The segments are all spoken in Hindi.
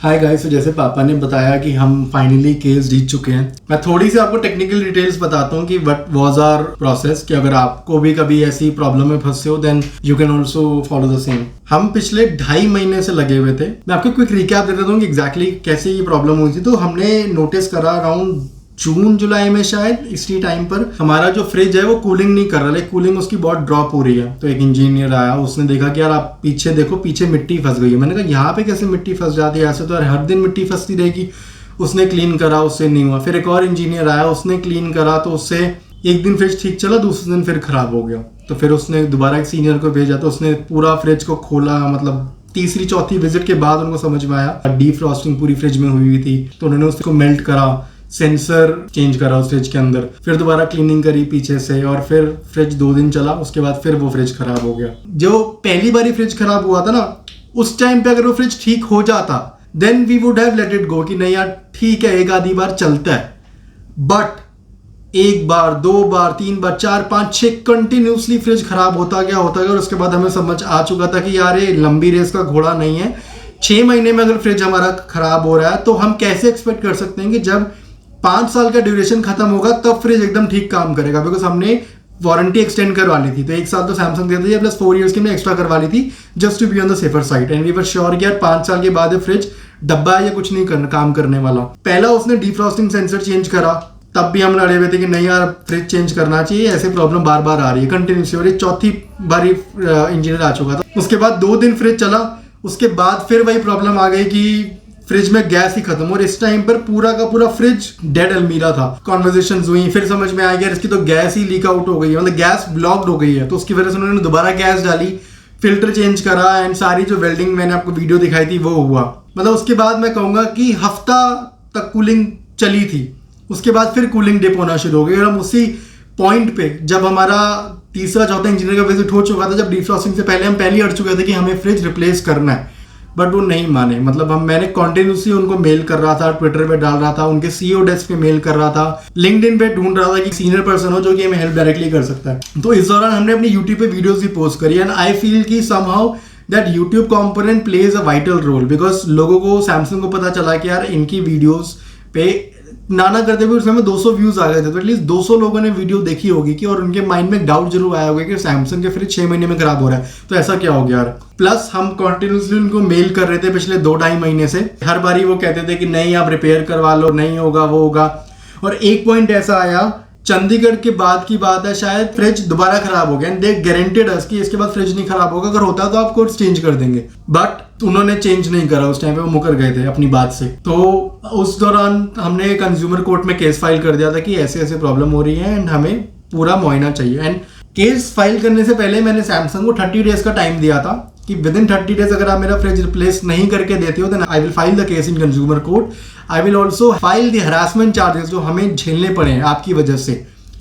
हाय गाइस, तो जैसे पापा ने बताया कि हम फाइनली केस जीत चुके हैं। मैं थोड़ी सी आपको टेक्निकल डिटेल्स बताता हूँ कि व्हाट वाज आवर प्रोसेस, कि अगर आपको भी कभी ऐसी प्रॉब्लम में फंसे हो then you can also follow the same. हम पिछले 2.5 महीने से लगे हुए थे। मैं आपको क्विक रिकैप दे देता हूँ कि एग्जैक्टली कैसे ये प्रॉब्लम हुई थी। तो हमने नोटिस करा अराउंड जून जुलाई में शायद इसी टाइम पर हमारा जो फ्रिज है वो कूलिंग नहीं कर रहा, लाइक कूलिंग उसकी बहुत ड्रॉप हो रही है। तो एक इंजीनियर आया, उसने देखा कि यार आप पीछे देखो, पीछे मिट्टी फंस गई है। मैंने कहा यहाँ पे कैसे मिट्टी फंस जाती है, ऐसे तो यार हर दिन मिट्टी फंसती रहेगी। उसने क्लीन करा, उससे नहीं हुआ। फिर एक और इंजीनियर आया, उसने क्लीन करा, तो उससे एक दिन फ्रिज ठीक चला, दूसरे दिन फिर खराब हो गया। तो फिर उसने दोबारा एक सीनियर को भेजा, तो उसने पूरा फ्रिज को खोला। मतलब तीसरी चौथी विजिट के बाद उनको समझ में आया डीफ्रॉस्टिंग पूरी फ्रिज में हुई थी। तो उन्होंने उसको मेल्ट करा, सेंसर चेंज करा उस फ्रिज के अंदर, फिर दोबारा क्लीनिंग करी पीछे से, और फिर फ्रिज 2 दिन चला। उसके बाद फिर वो फ्रिज खराब हो गया। जो पहली बारी फ्रिज खराब हुआ था ना, उस टाइम पे अगर वो फ्रिज ठीक हो जाता then we would have let it go कि नहीं यार ठीक है, एक आधी बार चलता है। But 1 bar 2 bar 3 bar 4 5 6 continuously fridge खराब होता गया और उसके बाद हमें समझ आ चुका था कि यार ये लंबी रेस का घोड़ा नहीं है। 6 महीने में अगर फ्रिज हमारा खराब हो रहा है तो हम कैसे एक्सपेक्ट कर सकते हैं कि जब 5 साल का ड्यूरेशन खत्म होगा तब फ्रिज एकदम ठीक काम करेगा। बिकॉज हमने वारंटी एक्सटेंड करवा ली थी, तो 1 साल तो सैमसंग देती है प्लस 4 इयर्स की हमने एक्स्ट्रा करवा ली थी just to be on the safer side. And we were sure कि यार 5 साल के बाद ये फ्रिज डब्बा या कुछ नहीं करना, काम करने वाला। पहला उसने डिफ्रॉस्टिंग सेंसर चेंज करा, तब भी हम लड़े हुए थे कि नहीं यार फ्रिज चेंज करना चाहिए, ऐसे प्रॉब्लम बार बार आ रही है कंटिन्यूसली। और ये चौथी बारी इंजीनियर आ चुका था। उसके बाद 2 दिन फ्रिज चला, उसके बाद फिर वही प्रॉब्लम आ गई कि फ्रिज में गैस ही खत्म। और इस टाइम पर पूरा का पूरा फ्रिज डेड अलमीरा था। कॉन्वर्सेशंस हुई, फिर समझ में आ गया इसकी तो गैस ही लीक आउट हो गई है, मतलब गैस ब्लॉक्ड हो गई है। तो उसकी वजह से उन्होंने दोबारा गैस डाली, फिल्टर चेंज करा, एंड सारी जो वेल्डिंग मैंने आपको वीडियो दिखाई थी वो हुआ। मतलब उसके बाद मैं कहूंगा कि हफ्ता तक कूलिंग चली थी। उसके बाद फिर कूलिंग डिप होना शुरू हो गई। और हम उसी पॉइंट पे, जब हमारा तीसरा चौथा इंजीनियर का विजिट हो चुका था, जब डिफ्रॉस्टिंग से पहले हम पहले अड़ चुके थे कि हमें फ्रिज रिप्लेस करना है, बट वो नहीं माने। मतलब मैंने कॉन्टिन्यूसली उनको मेल कर रहा था, ट्विटर पे डाल रहा था, उनके सीईओ डेस्क पे मेल कर रहा था, लिंक्डइन पे ढूंढ रहा था कि सीनियर पर्सन हो जो कि हमें हेल्प डायरेक्टली कर सकता है। तो इस दौरान हमने अपनी यूट्यूब पे वीडियोस भी पोस्ट करी। एंड आई फील कि somehow that YouTube component plays a vital role, because लोगों को, सैमसंग को पता चला कि यार इनकी वीडियोस पे नाना करते हुए उसमें 200 व्यूज आ गए थे। तो एटलीस्ट 200 लोगों ने वीडियो देखी होगी कि, और उनके माइंड में डाउट जरूर आया होगा कि सैमसंग के फ्रिज 6 महीने में खराब हो रहा है, तो ऐसा क्या हो गया यार। प्लस हम कंटिन्यूसली उनको मेल कर रहे थे पिछले 2-2.5 महीने से। हर बारी वो कहते थे कि नहीं आप रिपेयर करवा लो, नहीं होगा वो होगा। और एक पॉइंट ऐसा आया, चंडीगढ़ के बाद की बात है शायद, फ्रिज दोबारा खराब हो गया। एंड दे गारंटेड अस कि इसके बाद फ्रिज नहीं खराब होगा, अगर होता तो आपको चेंज कर देंगे। बट उन्होंने चेंज नहीं करा। उस टाइम पे वो मुकर गए थे अपनी बात से। तो उस दौरान हमने कंज्यूमर कोर्ट में केस फाइल कर दिया था कि ऐसे ऐसे प्रॉब्लम हो रही है एंड हमें पूरा मुआयना चाहिए। एंड केस फाइल करने से पहले मैंने सैमसंग को 30 डेज का टाइम दिया था कि विद इन 30 डेज अगर आप मेरा फ्रिज रिप्लेस नहीं करके देते हो then I will file the case in consumer court. I will also file the harassment charges जो हमें झेलने पड़े हैं आपकी वजह से,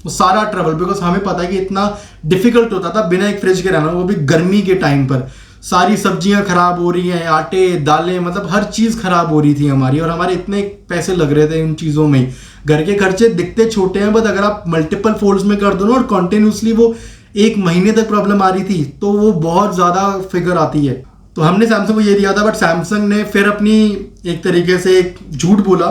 वो सारा ट्रबल। बिकॉज हमें पता है कि इतना डिफिकल्ट होता था बिना एक फ्रिज के रहना, वो भी गर्मी के टाइम पर। सारी सब्जियां खराब हो रही हैं, आटे दालें, मतलब हर चीज खराब हो रही थी हमारी, और हमारे इतने पैसे लग रहे थे इन चीजों में। घर के खर्चे दिखते छोटे हैं, बट अगर आप मल्टीपल फोल्ड्स में कर दो ना, और कॉन्टिन्यूसली वो 1 महीने तक प्रॉब्लम आ रही थी, तो वो बहुत ज्यादा फिगर आती है। तो हमने सैमसंग को ये दिया था, बट सैमसंग ने फिर अपनी एक तरीके से एक झूठ बोला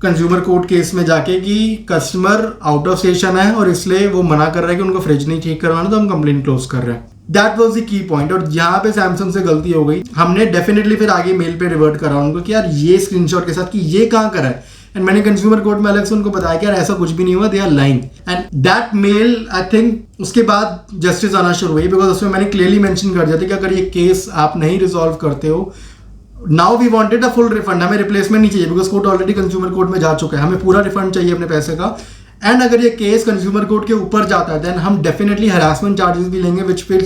कंज्यूमर कोर्ट केस में जाके कि कस्टमर आउट ऑफ स्टेशन है और इसलिए वो मना कर रहा है कि उनको फ्रिज नहीं ठीक करवाना, तो हम कंप्लेन क्लोज कर रहे हैं। That was the key point. और यहाँ पे सैमसंग से गलती हो गई। हमने डेफिनेटली फिर आगे मेल पे रिवर्ट करा उनको कि यार ये स्क्रीनशॉट के साथ कि ये कहाँ करा है। एंड मैंने कंज्यूमर कोर्ट में अलग से उनको बताया कि यार ऐसा कुछ भी नहीं हुआ, they are lying. And that mail I think उसके बाद जस्टिस आना शुरू हुई, बिकॉज उसमें मैंने क्लियरली मेंशन कर दिया था कि अगर ये केस आप नहीं रिजॉल्व करते हो, now we wanted a full refund, हमें रिप्लेसमेंट नहीं चाहिए because court already consumer court में जा चुका है, हमें पूरा रिफंड चाहिए अपने पैसे का। एंड अगर ये केस कंज्यूमर कोर्ट के ऊपर जाता है देन हम डेफिनेटली हरासमेंट चार्जेस भी लेंगे which will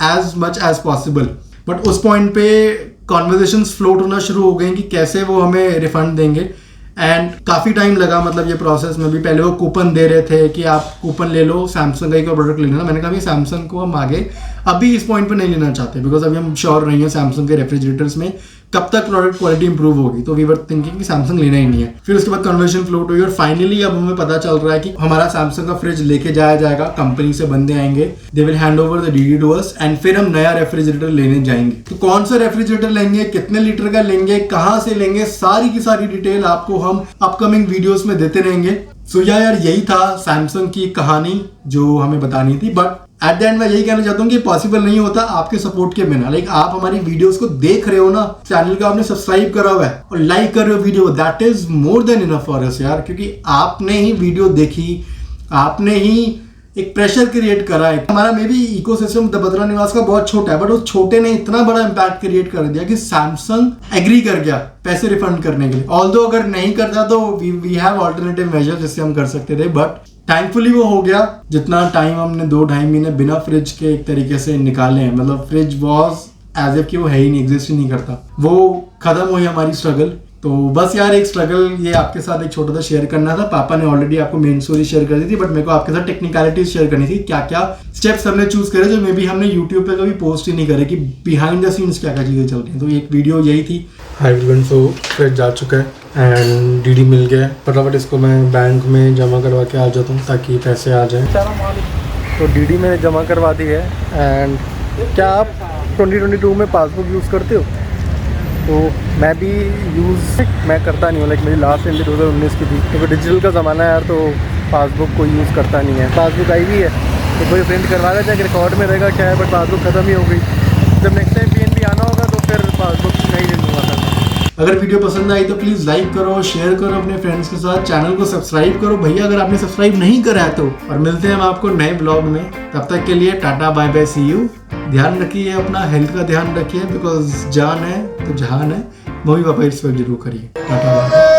as much as possible. But उस पॉइंट पे कॉन्वर्सेशंस फ्लोट होना शुरू हो गई कि कैसे वो हमें रिफंड देंगे। एंड काफ़ी टाइम लगा, मतलब ये प्रोसेस में भी। पहले वो कूपन दे रहे थे कि आप कूपन ले लो, सैमसंग का ही कोई प्रोडक्ट ले लेना। मैंने कहा कि सैमसंग को हम आगे अभी इस पॉइंट पे नहीं लेना चाहते, बिकॉज अभी हम श्योर नहीं है सैमसंग के रेफ्रिजरेटर्स में कब तक प्रोडक्ट क्वालिटी इंप्रूव होगी, तो वी वर थिंकिंग कि सैमसंग लेना ही नहीं है। फिर उसके बाद कन्वर्जन फ्लोट हुई और फाइनली अब हमें पता चल रहा है कि हमारा सैमसंग का फ्रिज लेके जाया जाएगा, कंपनी से बंदे आएंगे, they will hand over the DD to us and फिर हम नया रेफ्रिजरेटर लेने जाएंगे। तो कौन सा रेफ्रिजरेटर लेंगे, कितने लीटर का लेंगे, कहाँ से लेंगे, सारी की सारी डिटेल आपको हम अपकमिंग वीडियोस में देते रहेंगे। सो यार यही था सैमसंग की कहानी जो हमें बतानी थी, बट एट द एंड मैं यही कहना चाहता हूँ कि पॉसिबल नहीं होता आपके सपोर्ट के बिना। लाइक आप हमारी वीडियोस को देख रहे हो ना, चैनल को आपने सब्सक्राइब करा हुआ है और लाइक कर रहे हो video, that is more than enough for us यार, क्योंकि आपने ही वीडियो देखी, आपने ही एक प्रेशर क्रिएट करा है। हमारा may be ecosystem the Bhadra निवास का बहुत छोटा है, बट उस छोटे ने इतना बड़ा इम्पैक्ट क्रिएट कर दिया कि सैमसंग एग्री कर गया पैसे रिफंड करने के लिए। ऑल्दो अगर नहीं करता तो वी हैव ऑल्टरनेटिव मेजर जिससे हम कर सकते थे, बट थैंकफुली वो हो गया। जितना टाइम हमने 2-2.5 महीने बिना फ्रिज के एक तरीके से निकाले हैं, मतलब फ्रिज वॉज एज इफ कि वो है ही नहीं, एग्जिस्ट ही नहीं करता, वो खत्म हुई हमारी स्ट्रगल। तो बस यार एक स्ट्रगल ये आपके साथ एक छोटा सा शेयर करना था। पापा ने ऑलरेडी आपको मेन स्टोरी शेयर कर दी थी, बट मेरे को आपके साथ टेक्निकलिटीज शेयर करनी थी, क्या क्या स्टेप्स हमने चूज करे जो मे बी हमने यूट्यूब पे कभी पोस्ट ही नहीं करे कि बिहाइंड द सीन्स क्या क्या चीज़ें चल रही हैं। तो एक वीडियो यही थी। हाई एवरीवन, सो फ्रिज जा चुका है एंड डीडी मिल गया है। फटाफट इसको मैं बैंक में जमा करवा के आ जाता हूँ ताकि पैसे आ जाएँ। तो डीडी मैंने जमा करवा दी है। एंड क्या आप 2022 में पासबुक यूज़ करते हो? तो मैं भी मैं करता नहीं हूँ। लाइक मेरी लास्ट एंट्री 2019 की थी, क्योंकि डिजिटल का ज़माना है यार, तो पासबुक कोई यूज़ करता नहीं है। पासबुक आई भी है तो कोई प्रिंट करवा देता है कि रिकॉर्ड में रहेगा क्या है, बट पासबुक ख़त्म ही हो गई। जब नेक्स्ट टाइम PNB आना होगा तो फिर पासबुक नहीं ले लूँगा सर। अगर वीडियो पसंद आई तो प्लीज़ लाइक करो, शेयर करो अपने फ्रेंड्स के साथ, चैनल को सब्सक्राइब करो भैया अगर आपने सब्सक्राइब नहीं करा है तो। और मिलते हैं हम आपको नए ब्लॉग में, तब तक के लिए tata bye bye, see you. ध्यान रखिए अपना, हेल्थ का ध्यान रखिए, बिकॉज जान है तो जहान है। मम्मी पापा रिस्पेक्ट जरूर करिए। Tata bye.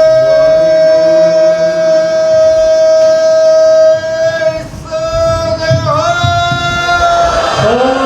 Oh